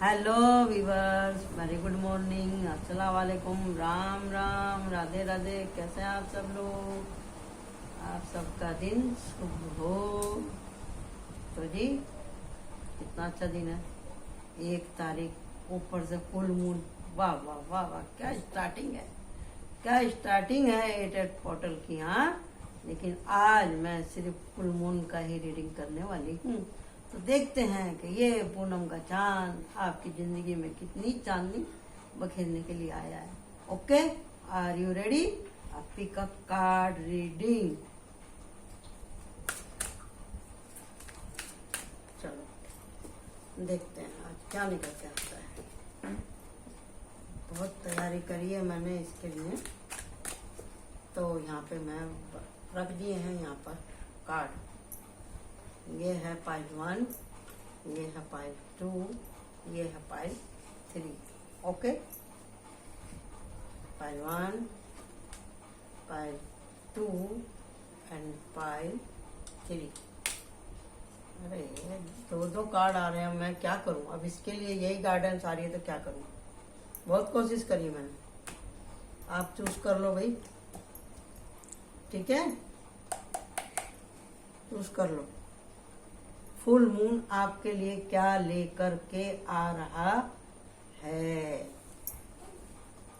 Hello viewers, very good morning, अस्सलाम वालेकुम, राम राम, राधे राधे। कैसे हैं आप सब लोग? आप सबका दिन शुभ हो। तो जी, कितना अच्छा दिन है। 1 तारीख, ऊपर से फुल मून। वाह वाह वाह वाह, क्या स्टार्टिंग है, क्या स्टार्टिंग है एट पोर्टल की। हाँ, लेकिन आज मैं सिर्फ फुल मून का ही रीडिंग करने वाली हूँ। तो देखते हैं कि ये पूनम का चांद आपकी जिंदगी में कितनी चांदनी बखेरने के लिए आया है। Okay, are you ready? Pick a card reading. चलो देखते हैं आज क्या निकल के आता है। बहुत तैयारी करी है मैंने इसके लिए, तो यहाँ पे मैं रख दिए हैं यहाँ पर कार्ड। ये है पाइल 1, ये है पाइल 2, ये है pile 3। Okay, pile 1, pile 2 and pile 3। अरे दो कार्ड आ रहे हैं, मैं क्या करूं? अब इसके लिए यही गाइडेंस आ रही है तो क्या करूं? बहुत कोशिश करी मैंने। आप चूज कर लो भाई, ठीक है? चूज कर लो। फुल मून आपके लिए क्या लेकर के आ रहा है,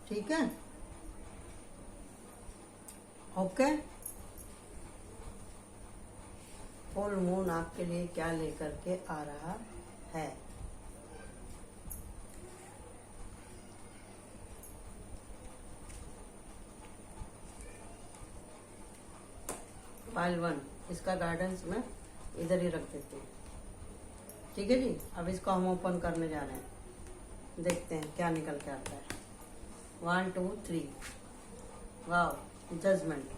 ठीक है? ओके, फुल मून आपके लिए क्या लेकर के आ रहा है। पाइल 1, इसका गाइडेंस मैं इधर ही रख देती हूँ, ठीक है जी। अब इसको हम ओपन करने जा रहे हैं, देखते हैं क्या निकल के आता है। 1 2 3। Wow, judgement,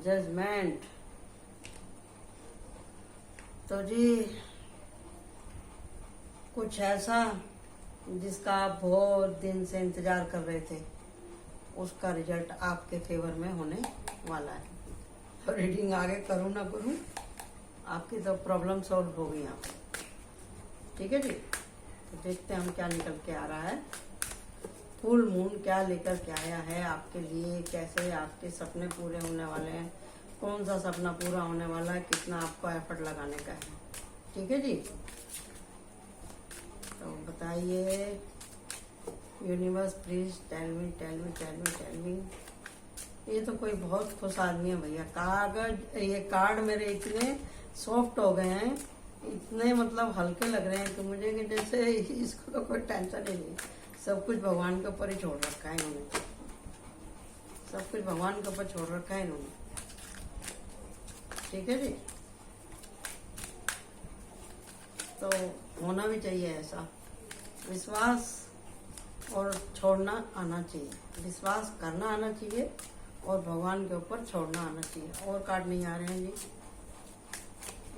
judgement. तो जी, कुछ ऐसा जिसका आप बहुत दिन से इंतजार कर रहे थे, उसका रिजल्ट आपके फेवर में होने वाला है। तो रीडिंग आगे करूँ ना करूँ, आपकी तो प्रॉब्लम सॉल्व हो गई यहाँ पे, ठीक है जी। तो देखते हैं हम क्या निकल के आ रहा है। फुल मून क्या लेकर के आया है आपके लिए, कैसे आपके सपने पूरे होने वाले हैं, कौन सा सपना पूरा होने वाला है, कितना आपको एफर्ट लगाने का है, ठीक है जी। तो बताइए universe, please tell me tell me tell me tell me. ये तो कोई बहुत खुश आदमी है भैया। ये कार्ड मेरे इतने सॉफ्ट हो गए हैं, इतने मतलब हल्के लग रहे हैं कि मुझे कि जैसे इसको तो कोई टेंशन ही नहीं। सब कुछ भगवान के ऊपर ही छोड़ रखा है इन्होंने, सब कुछ भगवान के ऊपर छोड़ रखा है इन्होंने, ठीक है जी। तो होना भी चाहिए ऐसा, विश्वास और छोड़ना आना चाहिए, विश्वास करना आना चाहिए और भगवान के ऊपर छोड़ना आना चाहिए। और कार्ड नहीं आ रहे हैं जी,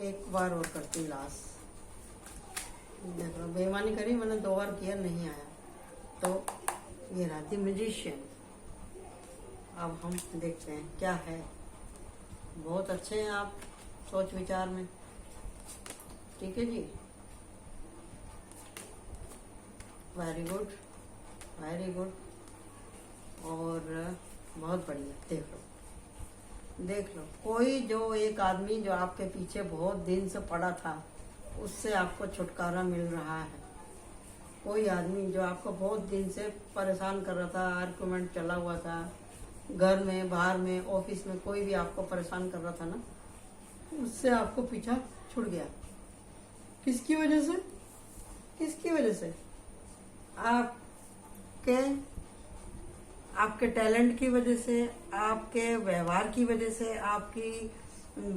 एक बार और करती लास्ट। देख लो, बेईमानी करी मैंने, 2 बार किया, नहीं आया। तो ये रहा द मैजिशियन। अब हम देखते हैं क्या है। बहुत अच्छे हैं आप सोच विचार में, ठीक है जी। वेरी गुड, वेरी गुड, और बहुत बढ़िया। देख लो, देख लो, कोई जो एक आदमी जो आपके पीछे बहुत दिन से पड़ा था, उससे आपको छुटकारा मिल रहा है। कोई आदमी जो आपको बहुत दिन से परेशान कर रहा था, आर्गुमेंट चला हुआ था, घर में, बाहर में, ऑफिस में, कोई भी आपको परेशान कर रहा था ना, उससे आपको पीछा छूट गया। किसकी वजह से? किसकी वजह से? आपके टैलेंट की वजह से, आपके व्यवहार की वजह से, आपकी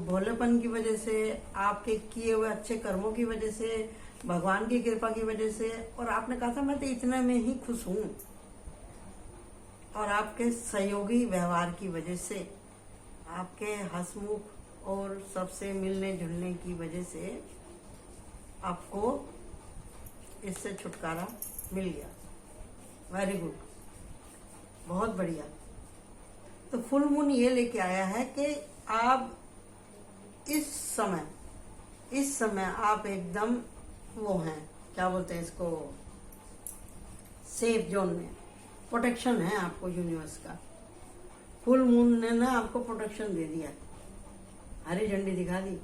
भोलेपन की वजह से, आपके किए हुए अच्छे कर्मों की वजह से, भगवान की कृपा की वजह से। और आपने कहा था मैं तो इतने में ही खुश हूं, और आपके सहयोगी व्यवहार की वजह से, आपके हंसमुख और सबसे मिलने जुलने की वजह से आपको इससे छुटकारा मिल गया। वेरी गुड, बहुत बढ़िया। तो फुल मून ये लेके आया है कि आप इस समय आप एकदम वो हैं, क्या बोलते हैं इसको, सेफ जोन में प्रोटेक्शन है आपको यूनिवर्स का। फुल मून ने ना आपको प्रोटेक्शन दे दिया, हरी झंडी दिखा दी,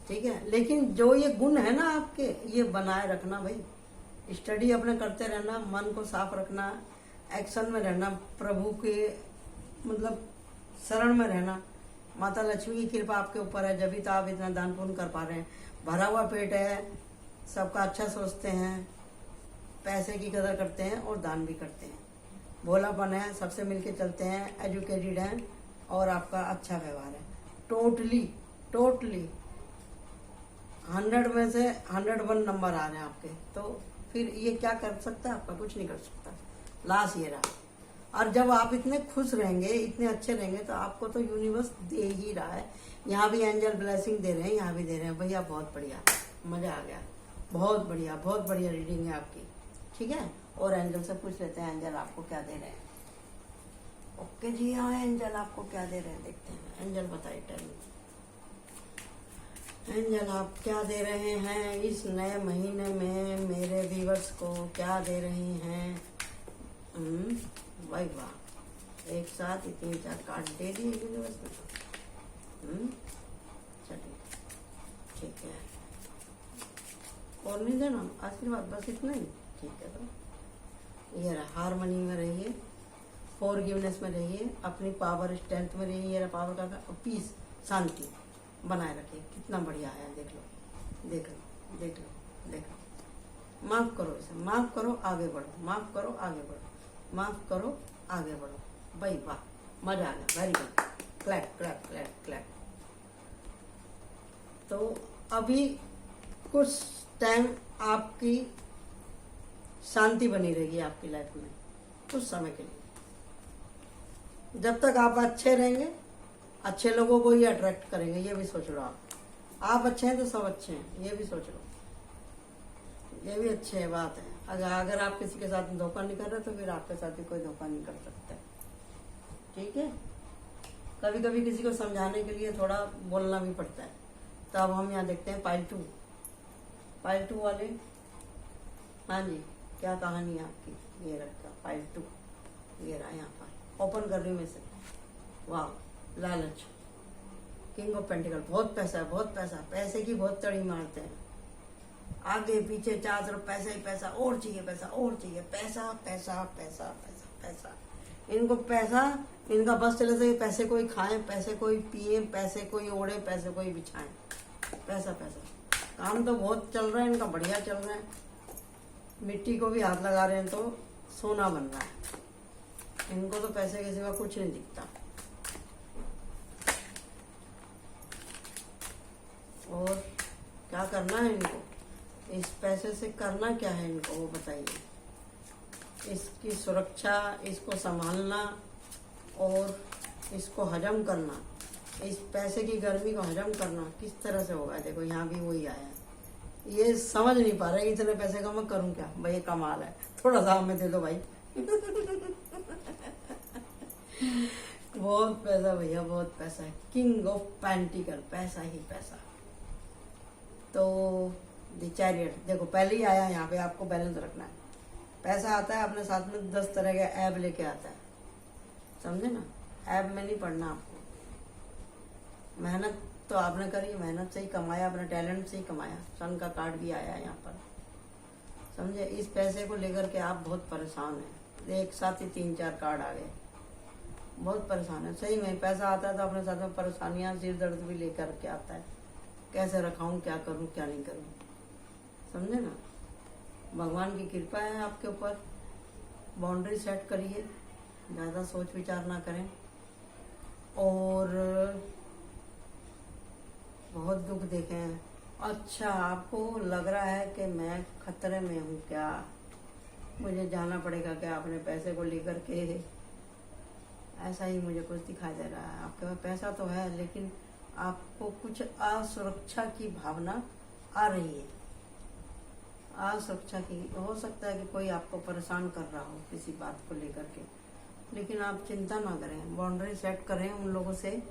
ठीक है। लेकिन जो ये गुण है ना आपके, ये बनाए रखना भाई। स्टडी अपने करते रहना, मन को साफ रखना, एक्शन में रहना, प्रभु के मतलब शरण में रहना। माता लक्ष्मी की कृपा आपके ऊपर है, जब भी तो आप इतना दान पुण्य कर पा रहे हैं। भरा हुआ पेट है, सबका अच्छा सोचते हैं, पैसे की कदर करते हैं और दान भी करते हैं। भोलापन है, सबसे मिलके चलते हैं, एजुकेटेड हैं और आपका अच्छा व्यवहार है। टोटली 100 में से 101 नंबर आ रहे हैं आपके। तो फिर ये क्या कर सकता है आपका? कुछ नहीं कर सकता। लास्ट ये रहा। और जब आप इतने खुश रहेंगे, इतने अच्छे रहेंगे, तो आपको तो यूनिवर्स दे ही रहा है। यहाँ भी एंजल ब्लेसिंग दे रहे हैं, यहाँ भी दे रहे हैं। भैया बहुत बढ़िया, मजा आ गया। बहुत बढ़िया रीडिंग है आपकी, ठीक है। और एंजल से पूछ लेते हैं, एंजल आपको क्या दे रहे हैं। ओके जी, हाँ एंजल आपको क्या दे रहे हैं, देखते हैं। एंजल बताइए, टेल मी एंजल आप क्या दे रहे हैं इस नए महीने में मेरे व्यूअर्स को, क्या दे रहे हैं। भाई वाह, एक साथ ही 3-4 कार्ड दे दिए यूनिवर्स में। चलिए ठीक है, और नहीं देना आशीर्वाद, बस इतना ही, ठीक है। तो ये रहा, हारमनी में रहिए, फॉरगिवनेस में रहिए, अपनी पावर स्ट्रेंथ में रहिए। ये रहा पावर का, पीस, शांति बनाए रखिए। कितना बढ़िया है, देख लो देख लो देख लो देख लो। माफ करो इसे, माफ करो, आगे बढ़ो, माफ करो, आगे बढ़ो, माफ करो, आगे बढ़ो। भाई वाह, मजा आ गया, very good, clap clap clap clap. तो अभी कुछ टाइम आपकी शांति बनी रहेगी आपकी लाइफ में, कुछ समय के लिए। जब तक आप अच्छे रहेंगे, अच्छे लोगों को ही अट्रैक्ट करेंगे, ये भी सोच लो। आप अच्छे हैं तो सब अच्छे हैं, ये भी सोच लो, ये भी अच्छी बात है। अगर आप किसी के साथ धोखा नहीं कर रहे, तो फिर आपके साथ भी कोई धोखा नहीं कर सकता, ठीक है। कभी कभी किसी को समझाने के लिए थोड़ा बोलना भी पड़ता है। तो अब हम यहाँ देखते हैं पाइल टू वाले। हाँ जी, क्या कहानी है आपकी। ये रखा पाइल 2, ये रहा यहाँ पर, ओपन कर रही हूँ मैं से। वाह, लालच, किंग ऑफ पेंटिकल, बहुत पैसा है, बहुत पैसा, पैसे की बहुत तड़ी मारते हैं। आगे पीछे चारों तरफ पैसा ही पैसा, और चाहिए पैसा, और चाहिए पैसा, पैसा पैसा पैसा पैसा। इनको पैसा, इनका बस चले तो पैसे कोई खाएं, पैसे कोई पिए, पैसे कोई ओढ़े, पैसे कोई बिछाएं, पैसा पैसा। काम तो बहुत चल रहा है इनका, बढ़िया चल रहा है। मिट्टी को भी हाथ लगा रहे हैं तो सोना बन रहा है। इनको तो पैसे के सिवा कुछ नहीं दिखता। और क्या करना है इनको, इस पैसे से करना क्या है इनको, वो बताइए। इसकी सुरक्षा, इसको संभालना और इसको हजम करना, इस पैसे की गर्मी को हजम करना किस तरह से होगा। देखो यहाँ भी वही आया है, ये समझ नहीं पा रहे इतने पैसे का मैं करूँ क्या। भाई ये कमाल है, थोड़ा सा हमें दे दो भाई। बहुत पैसा भैया, बहुत पैसा है। किंग ऑफ पेंटिकल, पैसा ही पैसा। तो द चैरियट, देखो पहले ही आया, यहाँ पे आपको बैलेंस रखना है। पैसा आता है अपने साथ में 10 तरह के ऐब लेके आता है, समझे ना। ऐब में नहीं पढ़ना आपको। मेहनत तो आपने करी, मेहनत से ही कमाया, अपने टैलेंट से ही कमाया। सन का कार्ड भी आया है यहाँ पर, समझे। इस पैसे को लेकर के आप बहुत परेशान हैं। एक साथ ही 3-4 कार्ड आ गए, बहुत परेशान है। सही में पैसा आता है तो अपने साथ में परेशानियां, सिर दर्द भी लेकर के आता है। कैसे रखाऊं, क्या करूं, क्या नहीं करूं, समझे ना। भगवान की कृपा है आपके ऊपर। बाउंड्री सेट करिए, ज़्यादा सोच विचार ना करें। और बहुत दुख देखे हैं। अच्छा, आपको लग रहा है कि मैं खतरे में हूँ क्या, मुझे जाना पड़ेगा क्या अपने पैसे को लेकर के, ऐसा ही मुझे कुछ दिखाई दे रहा है। आपके पास पैसा तो है, लेकिन आपको कुछ असुरक्षा की भावना आ रही है। असुरक्षा की, हो सकता है कि कोई आपको परेशान कर रहा हो किसी बात को लेकर के, लेकिन आप चिंता ना करें। बाउंड्री सेट करें उन लोगों से,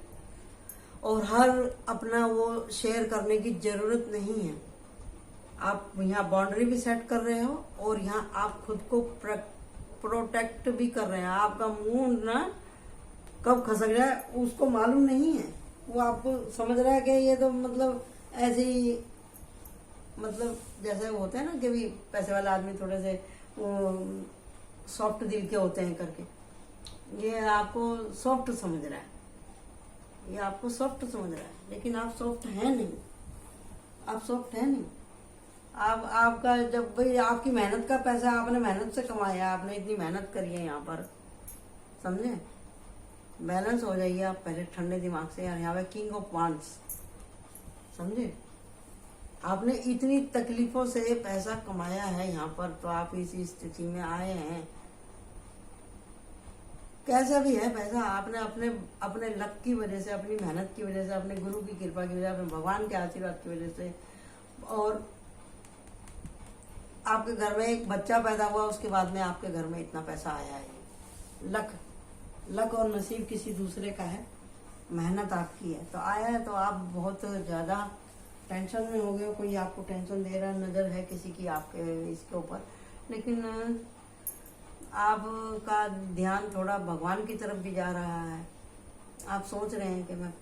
और हर अपना वो शेयर करने की जरूरत नहीं है। आप यहाँ बाउंड्री भी सेट कर रहे हो और यहाँ आप खुद को प्रोटेक्ट भी कर रहे हैं। आपका मूड ना कब खसक जाए उसको मालूम नहीं है। वो आपको समझ रहा है कि ये तो मतलब ऐसे ही, मतलब जैसे वो होते हैं ना कि भी पैसे वाले आदमी थोड़े से सॉफ्ट दिल के होते हैं करके, ये आपको सॉफ्ट समझ रहा है, ये आपको सॉफ्ट समझ रहा है, लेकिन आप सॉफ्ट हैं नहीं, आप सॉफ्ट हैं नहीं। आपका जब भाई आपकी मेहनत का पैसा आपने मेहनत से कमाया, आपने इतनी मेहनत करी है यहाँ पर, समझे? बैलेंस हो जाइए आप पहले ठंडे दिमाग से। यार यहाँ पे किंग ऑफ वांड्स, समझे? आपने इतनी तकलीफों से पैसा कमाया है यहाँ पर, तो आप इस स्थिति में आए हैं। कैसा भी है पैसा, आपने अपने अपने लक की वजह से, अपनी मेहनत की वजह से, अपने गुरु की कृपा की वजह से, अपने भगवान के आशीर्वाद की वजह से, और आपके घर में एक बच्चा पैदा हुआ, उसके बाद में आपके घर में इतना पैसा आया है। लक और नसीब किसी दूसरे का है, मेहनत आपकी है तो आया है। तो आप बहुत ज़्यादा टेंशन में हो गए, कोई आपको टेंशन दे रहा है, नज़र है किसी की आपके इसके ऊपर, लेकिन आपका ध्यान थोड़ा भगवान की तरफ भी जा रहा है। आप सोच रहे हैं कि मैं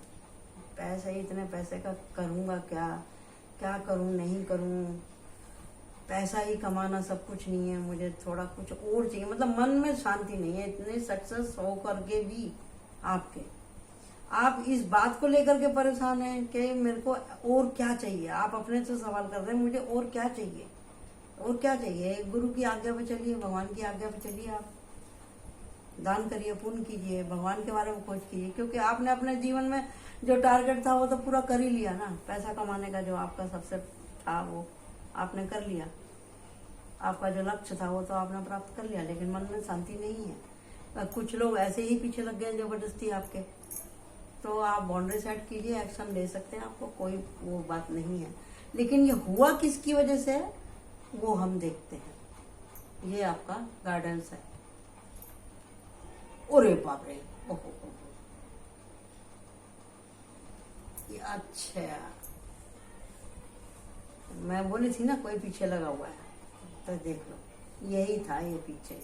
इतने पैसे का करूँगा क्या करूँ, नहीं करूँ, पैसा ही कमाना सब कुछ नहीं है, मुझे थोड़ा कुछ और चाहिए, मतलब मन में शांति नहीं है। इतने सक्सेस हो करके भी आप इस बात को लेकर के परेशान हैं कि मेरे को और क्या चाहिए। आप अपने से सवाल कर रहे हैं मुझे और क्या चाहिए, और क्या चाहिए? गुरु की आज्ञा पे चलिए, भगवान की आज्ञा पे चलिए, आप दान करिए, पुण्य कीजिए, भगवान के बारे में खोज कीजिए, क्योंकि आपने अपने जीवन में जो टारगेट था वो तो पूरा कर ही लिया ना। पैसा कमाने का जो आपका सबसे था वो आपने कर लिया, आपका जो लक्ष्य था वो तो आपने प्राप्त कर लिया, लेकिन मन में शांति नहीं है। कुछ लोग ऐसे ही पीछे लग गए जबरदस्ती आपके। तो आप बाउंड्री सेट कीजिए, एक्शन ले सकते हैं, आपको कोई वो बात नहीं है। लेकिन ये हुआ किसकी वजह से है वो हम देखते हैं। ये आपका गाइडेंस है। अरे बाप रे, ओहो, अच्छा, मैं बोली थी ना कोई पीछे लगा हुआ है, तो देख लो यही था ये पीछे।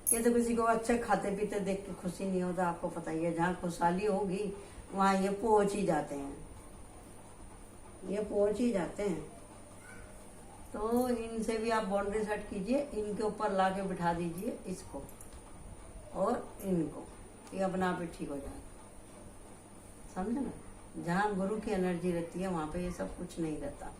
ये तो किसी को अच्छे खाते पीते देख के खुशी नहीं होता, आपको पता ही है। जहाँ खुशहाली होगी वहाँ ये पहुंच ही जाते हैं, ये पहुंच ही जाते हैं। तो इनसे भी आप बाउंड्री सेट कीजिए, इनके ऊपर ला के बिठा दीजिए इसको और इनको, ये अपना आप ही ठीक हो जाए, समझे ना? जहाँ गुरु की एनर्जी रहती है वहाँ पे ये सब कुछ नहीं रहता,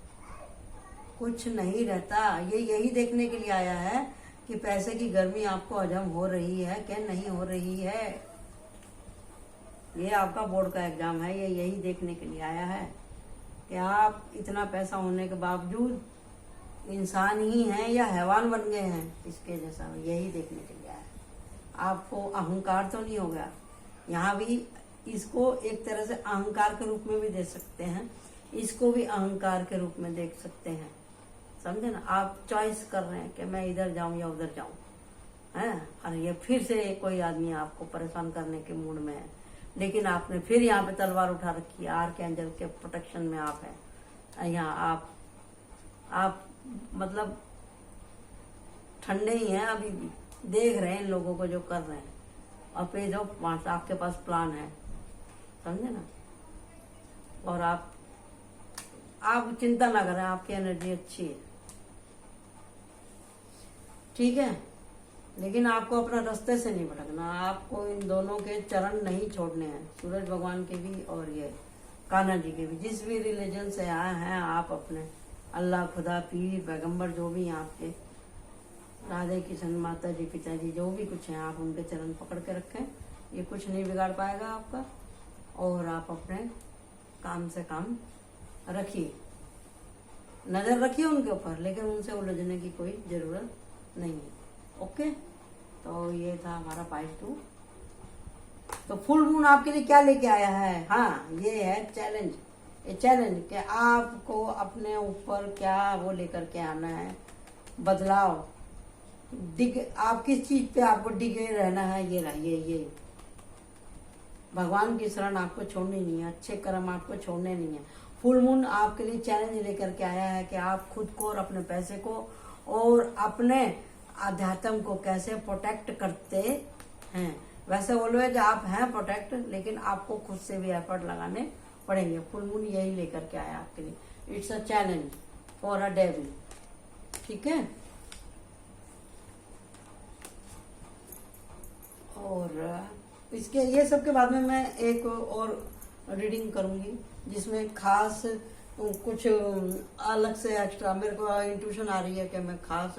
कुछ नहीं रहता। ये यही देखने के लिए आया है कि पैसे की गर्मी आपको हजम हो रही है क्या नहीं हो रही है। ये आपका बोर्ड का एग्जाम है, ये यही देखने के लिए आया है कि आप इतना पैसा होने के बावजूद इंसान ही हैं या हैवान बन गए हैं इसके जैसा, यही देखने के लिए आया है। आपको अहंकार तो नहीं हो गया। यहाँ भी इसको एक तरह से अहंकार के रूप में भी देख सकते हैं, इसको भी अहंकार के रूप में देख सकते हैं, समझे ना? आप चॉइस कर रहे हैं कि मैं इधर जाऊं या उधर जाऊं, हैं? और ये फिर से कोई आदमी आपको परेशान करने के मूड में है, लेकिन आपने फिर यहाँ पे तलवार उठा रखी है। आर्कएंजल के प्रोटेक्शन में आप हैं। यहाँ आप मतलब ठंडे ही हैं, अभी भी देख रहे हैं इन लोगों को जो कर रहे हैं, और पे जो आपके पास प्लान है, समझे ना? और आप चिंता ना करें, आपकी एनर्जी अच्छी है, ठीक है? लेकिन आपको अपना रास्ते से नहीं भटकना, आपको इन दोनों के चरण नहीं छोड़ने हैं, सूरज भगवान के भी और ये कान्हा जी के भी। जिस भी रिलीजन से आए हैं आप, अपने अल्लाह, खुदा, पीर, पैगंबर जो भी हैं आपके, राधे कृष्ण, माता जी, पिताजी, जो भी कुछ हैं, आप उनके चरण पकड़ के रखें। ये कुछ नहीं बिगाड़ पाएगा आपका, और आप अपने काम से काम रखिए, नजर रखिए उनके ऊपर, लेकिन उनसे उलझने की कोई जरूरत नहीं है। ओके, तो ये था हमारा पार्ट 2। तो फुल मून आपके लिए क्या लेके आया है? हाँ, ये है चैलेंज। ये चैलेंज कि आपको अपने ऊपर क्या वो लेकर के आना है, बदलाव। आप किस चीज पे आपको डिगे रहना है, ये रहिए। ये भगवान की शरण आपको छोड़नी नहीं है, अच्छे कर्म आपको छोड़ने नहीं है, फुल मून आपके लिए चैलेंज लेकर के आया है कि आप खुद को और अपने पैसे को और अपने अध्यात्म को कैसे प्रोटेक्ट करते हैं। वैसे ऑलवेज आप हैं प्रोटेक्ट, लेकिन आपको खुद से भी एफर्ट लगाने पड़ेंगे। फुल मून यही लेकर के आया आपके लिए। It's a challenge for a devil, ठीक है। और इसके ये सब के बाद में मैं एक और रीडिंग करूंगी जिसमें खास कुछ अलग से एक्स्ट्रा मेरे को इंट्यूशन आ रही है कि मैं खास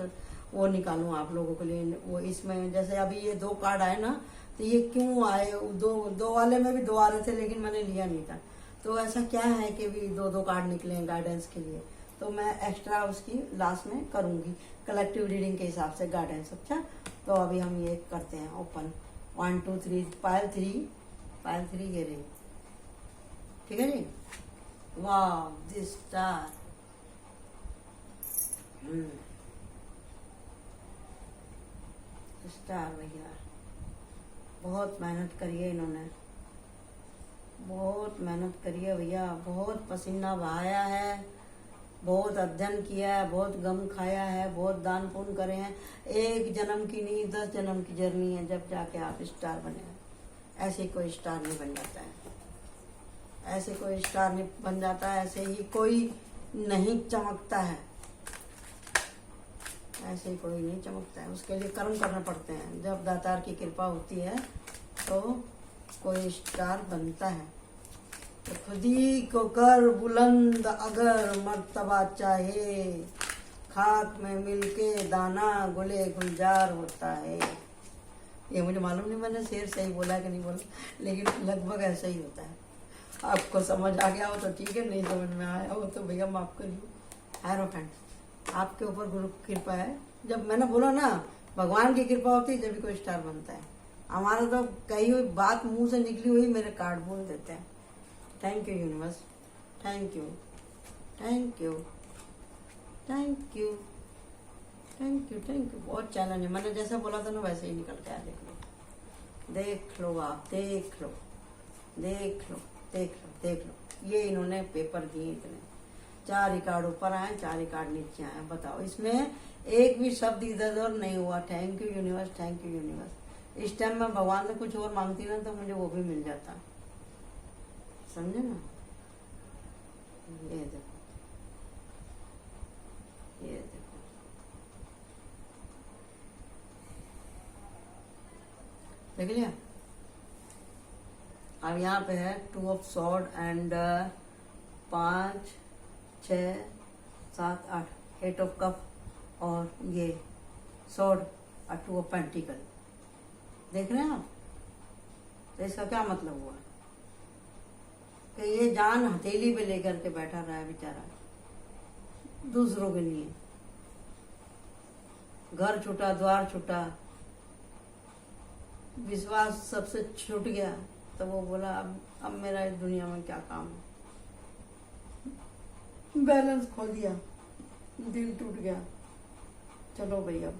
वो निकालूं आप लोगों के लिए। वो इसमें जैसे अभी ये 2 कार्ड आए ना, तो ये क्यों आए, दो वाले में भी 2 आ रहे थे लेकिन मैंने लिया नहीं था। तो ऐसा क्या है कि भी 2 कार्ड निकले हैं गाइडेंस के लिए, तो मैं एक्स्ट्रा उसकी लास्ट में करूंगी कलेक्टिव रीडिंग के हिसाब से गाइडेंस। अच्छा, तो अभी हम ये करते हैं ओपन 1 2 3 पायल 3 ये रही, ठीक है जी। वाह दिस स्टार, स्टार भैया बहुत मेहनत करी है इन्होंने, बहुत मेहनत करी है भैया, बहुत पसीना बहाया है, बहुत अध्ययन किया है, बहुत गम खाया है, बहुत दान पुण्य करे हैं। 1 जन्म की नहीं 10 जन्म की जर्नी है जब जाके आप स्टार बने हैं। ऐसे कोई स्टार नहीं बन जाता है, ऐसे कोई स्टार नहीं बन जाता है, ऐसे ही कोई नहीं चमकता है, ऐसे ही कोई नहीं चमकता है। उसके लिए कर्म करना पड़ते हैं। जब दातार की कृपा होती है तो कोई स्टार बनता है। तो खुद ही को कर बुलंद अगर मर्तबा चाहे, खाक में मिलके दाना गुले गुलजार होता है। ये मुझे मालूम नहीं मैंने शेर सही बोला कि नहीं बोला, लेकिन लगभग ऐसा ही होता है। आपको समझ आ गया हो तो ठीक है, नहीं समझ में आया हो तो भैया माफ करिए। हैरोफेंट, आपके ऊपर गुरु की कृपा है। जब मैंने बोला ना भगवान की कृपा होती है जब भी कोई स्टार बनता है। हमारा तो कही हुई बात मुंह से निकली हुई मेरे कार्ड बोल देते हैं। Thank you universe, thank you thank you thank you thank you thank you. बहुत चैलेंज है, मैंने जैसा बोला था ना वैसे ही निकल के आया। देख लो आप, देख लो देख लो देख लो देख लो। ये इन्होंने पेपर दिए इतने, 4 ही कार्ड ऊपर आए, 4 ही कार्ड नीचे आए। बताओ इसमें एक भी शब्द इधर उधर नहीं हुआ। Thank you universe, thank you universe. इस टाइम मैं भगवान से कुछ और मांगती ना तो मुझे वो भी मिल जाता, समझे ना। ये देखो, ये देखो, देख लिया। अब यहाँ पे है 2 of sword and 5 6 7 8 8 of cup और ये सॉर्ड और 2 ऑफ पेंटिकल। देख रहे हैं आप? तो इसका क्या मतलब हुआ कि ये जान हथेली पे लेकर के बैठा रहा है बेचारा दूसरों के लिए। घर छूटा, द्वार छूटा, विश्वास सबसे छूट गया, तो वो बोला अब मेरा इस दुनिया में क्या काम है। बैलेंस खो दिया, दिल टूट गया। चलो भाई अब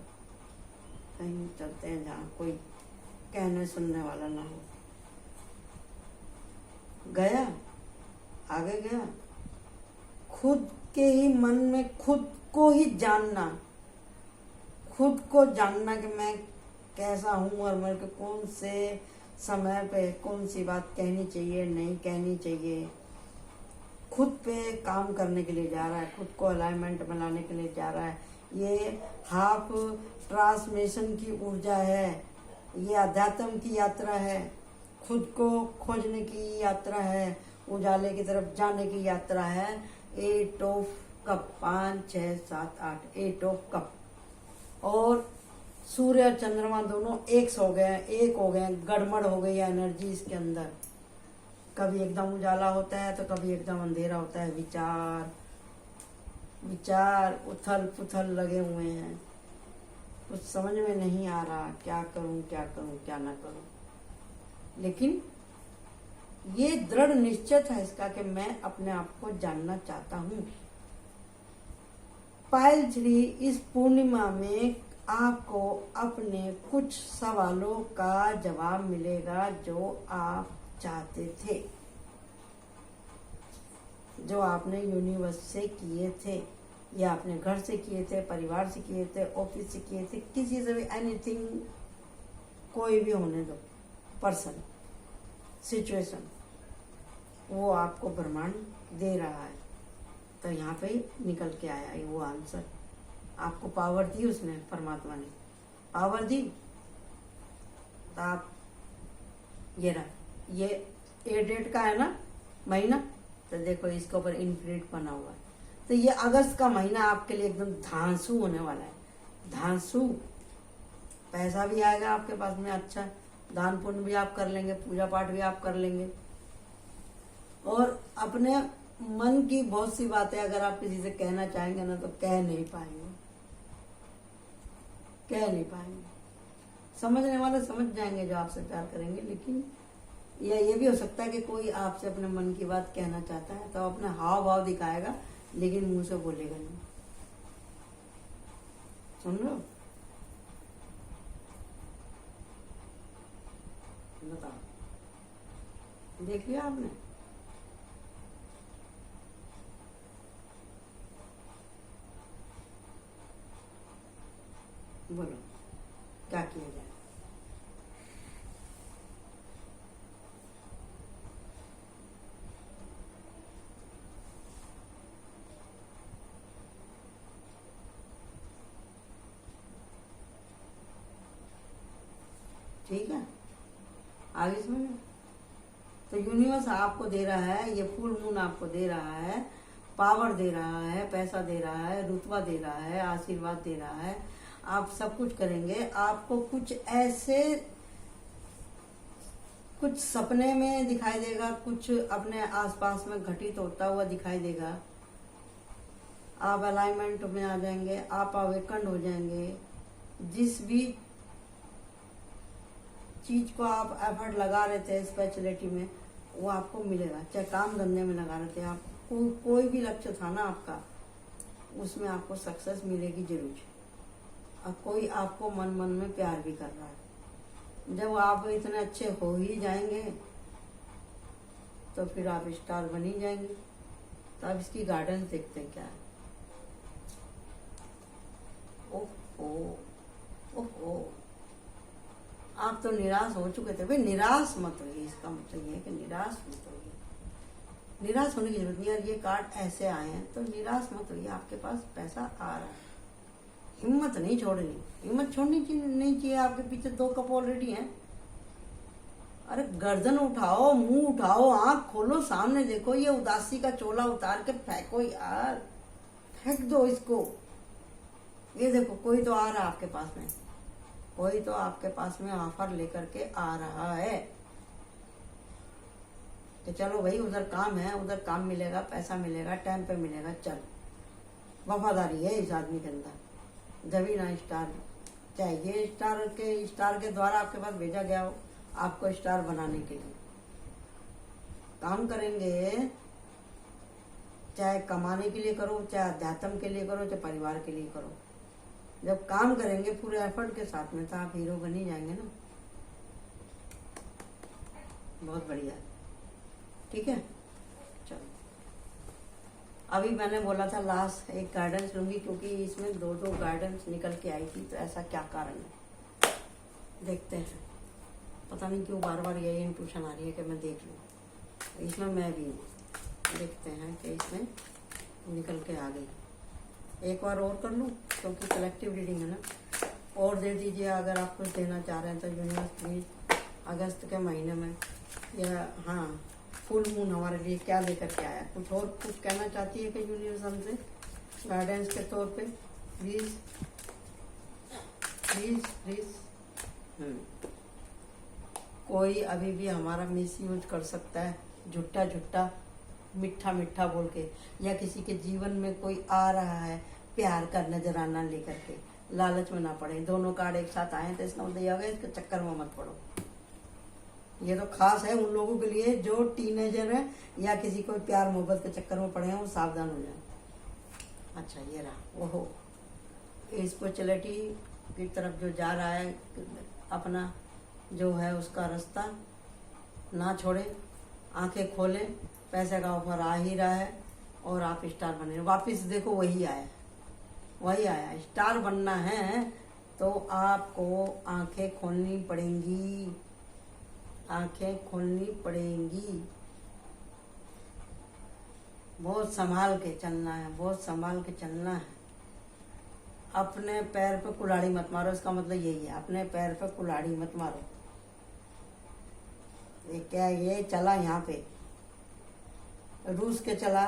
कहीं चलते हैं जहाँ कोई कहने सुनने वाला ना हो। गया, आगे गया। खुद के ही मन में खुद को ही जानना, खुद को जानना कि मैं कैसा हूँ और मेरे को कौन से समय पे कौन सी बात कहनी चाहिए, नहीं कहनी चाहिए। खुद पे काम करने के लिए जा रहा है, खुद को अलाइनमेंट में लाने के लिए जा रहा है। ये हाफ ट्रांसमिशन की ऊर्जा है, ये अध्यात्म की यात्रा है, खुद को खोजने की यात्रा है, उजाले की तरफ जाने की यात्रा है। 8 ऑफ कप, 5 6 7 8, 8 ऑफ कप। और सूर्य और चंद्रमा दोनों एक हो गए, गड़बड़ हो गई है एनर्जी इसके अंदर। कभी एकदम उजाला होता है तो कभी एकदम अंधेरा होता है। विचार उथल पुथल लगे हुए हैं, कुछ समझ में नहीं आ रहा क्या करूं क्या करूं क्या ना करूं। लेकिन ये दृढ़ निश्चय है इसका कि मैं अपने आप को जानना चाहता हूं। पायल 3 इस पूर्णिमा में आपको अपने कुछ सवालों का जवाब मिलेगा जो आप चाहते थे। जो आपने यूनिवर्स से किए थे, या अपने घर से किए थे, परिवार से किए थे, ऑफिस से किए थे, किसी से भी, एनीथिंग, कोई भी होने दो, पर्सन, सिचुएशन, वो आपको ब्रह्मांड दे रहा है। तो यहाँ पे निकल के आया है वो आंसर। आपको पावर दी उसने, परमात्मा ने पावर दी। तो आप ये रहा, ये 8 डेट का है ना महीना, तो देखो इसके ऊपर इन्फिनिट बना हुआ है। तो ये अगस्त का महीना आपके लिए एकदम धांसू होने वाला है, धांसू। पैसा भी आएगा आपके पास में, अच्छा दान पुण्य भी आप कर लेंगे, पूजा पाठ भी आप कर लेंगे, और अपने मन की बहुत सी बातें अगर आप किसी से कहना चाहेंगे ना तो कह नहीं पाएंगे, कह नहीं पाएंगे। समझने वाले समझ जाएंगे जो आपसे प्यार करेंगे, लेकिन ये भी हो सकता है कि कोई आपसे अपने मन की बात कहना चाहता है तो अपना हाव भाव दिखाएगा, लेकिन मुंह से बोलेगा नहीं। सुन लो, बताओ, देख लिया आपने? बोलो क्या किया जाए? ठीक है, आगे समझो। तो यूनिवर्स आपको दे रहा है, ये फुल मून आपको दे रहा है, पावर दे रहा है, पैसा दे रहा है, रुतबा दे रहा है, आशीर्वाद दे रहा है। आप सब कुछ करेंगे। आपको कुछ ऐसे, कुछ सपने में दिखाई देगा, कुछ अपने आसपास में घटित होता हुआ दिखाई देगा। आप अलाइनमेंट में आ जाएंगे, आप अवेकन हो जाएंगे। जिस भी चीज को आप एफर्ट लगा रहे थे स्पिरिचुअलिटी में, वो आपको मिलेगा। चाहे काम धंधे में लगा रहे थे आप, कोई भी लक्ष्य था ना आपका, उसमें आपको सक्सेस मिलेगी जरूर। और कोई आपको मन मन में प्यार भी कर रहा है। जब आप इतने अच्छे हो ही जाएंगे तो फिर आप स्टार बन ही जाएंगे। तो अब इसकी गार्डन्स देखते हैं क्या है। ओहो, आप तो निराश हो चुके थे। भाई निराश मत होइए, इसका मतलब ये है कि निराश मत होइए। निराश होने की जरूरत नहीं है। ये कार्ड ऐसे आए हैं तो निराश मत होइए, आपके पास पैसा आ रहा है। हिम्मत नहीं छोड़नी, हिम्मत छोड़नी नहीं चाहिए। आपके पीछे 2 कप ऑलरेडी हैं। अरे गर्दन उठाओ, मुंह उठाओ, आंख खोलो, सामने देखो। ये उदासी का चोला उतार के फेंको यार, फेंक दो इसको। ये देखो, कोई तो आ रहा है आपके पास में, कोई तो आपके पास में ऑफर लेकर के आ रहा है कि चलो भाई उधर काम है, उधर काम मिलेगा, पैसा मिलेगा, टाइम पे मिलेगा। चल, वफादारी है इस आदमी के अंदर। जब ही ना स्टार, चाहे ये स्टार के द्वारा आपके पास भेजा गया हो आपको स्टार बनाने के लिए। काम करेंगे, चाहे कमाने के लिए करो, चाहे अध्यात्म के लिए करो, चाहे परिवार के लिए करो। जब काम करेंगे पूरे एफर्ट के साथ में तो आप हीरो बन ही जाएंगे ना। बहुत बढ़िया, ठीक है। चलो, अभी मैंने बोला था लास्ट एक गाइडेंस लूंगी, क्योंकि इसमें 2 गाइडेंस निकल के आई थी। तो ऐसा क्या कारण है, देखते हैं। पता नहीं क्यों बार बार यही इंट्यूशन आ रही है कि मैं देख लूँ। इसमें मैं भी देखते हैं कि इसमें निकल के आ गई। एक बार और कर लूँ, क्योंकि कलेक्टिव रीडिंग है ना। और दे दीजिए अगर आप कुछ देना चाह रहे हैं तो यूनिवर्स प्लीज अगस्त के महीने में, या हाँ फुल मून हमारे लिए क्या लेकर के आया। कुछ और कुछ कहना चाहती है कि यूनिवर्स हमसे गाइडेंस के तौर पे, प्लीज प्लीज प्लीज। कोई अभी भी हमारा मिस यूज कर सकता है, झूठा झूठा मीठा मीठा बोल के, या किसी के जीवन में कोई आ रहा है प्यार का नजराना लेकर के। लालच में ना पड़े। दोनों कार्ड एक साथ आए तो इसका मतलब यह होगा इसके चक्कर में मत पड़ो। ये तो खास है उन लोगों के लिए जो टीनेजर है या किसी को प्यार मोहब्बत के चक्कर में पड़े हैं, वो सावधान हो जाए। अच्छा, ये रहा ओहो, स्पिरिचुअलिटी की तरफ जो जा रहा है, अपना जो है उसका रास्ता ना छोड़े, आंखें खोले। पैसे का ऑफर आ ही रहा है, और आप स्टार बने। वापस देखो वही आया, वही आया। स्टार बनना है तो आपको आंखें खोलनी पड़ेंगी, आंखें खोलनी पड़ेंगी। बहुत संभाल के चलना है, बहुत संभाल के चलना है। अपने पैर पे कुल्हाड़ी मत मारो, इसका मतलब यही है, अपने पैर पे कुल्हाड़ी मत मारो। ये क्या, ये चला यहाँ पे रूस के चला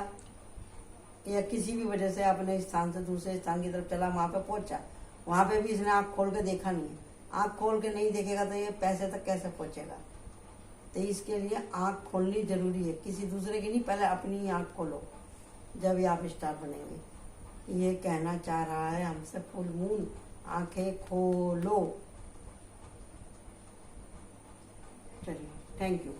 या किसी भी वजह से अपने स्थान से दूसरे स्थान की तरफ चला, वहां पे पहुंचा, वहां पे भी इसने आंख खोल के देखा नहीं है। आंख खोल के नहीं देखेगा तो ये पैसे तक कैसे पहुंचेगा। तो इसके लिए आंख खोलनी जरूरी है, किसी दूसरे की नहीं, पहले अपनी आंख खोलो, जब ये आप स्टार बनेंगे। ये कहना चाह रहा है हमसे फुल मून, आंखें खोलो। चलिए, थैंक यू।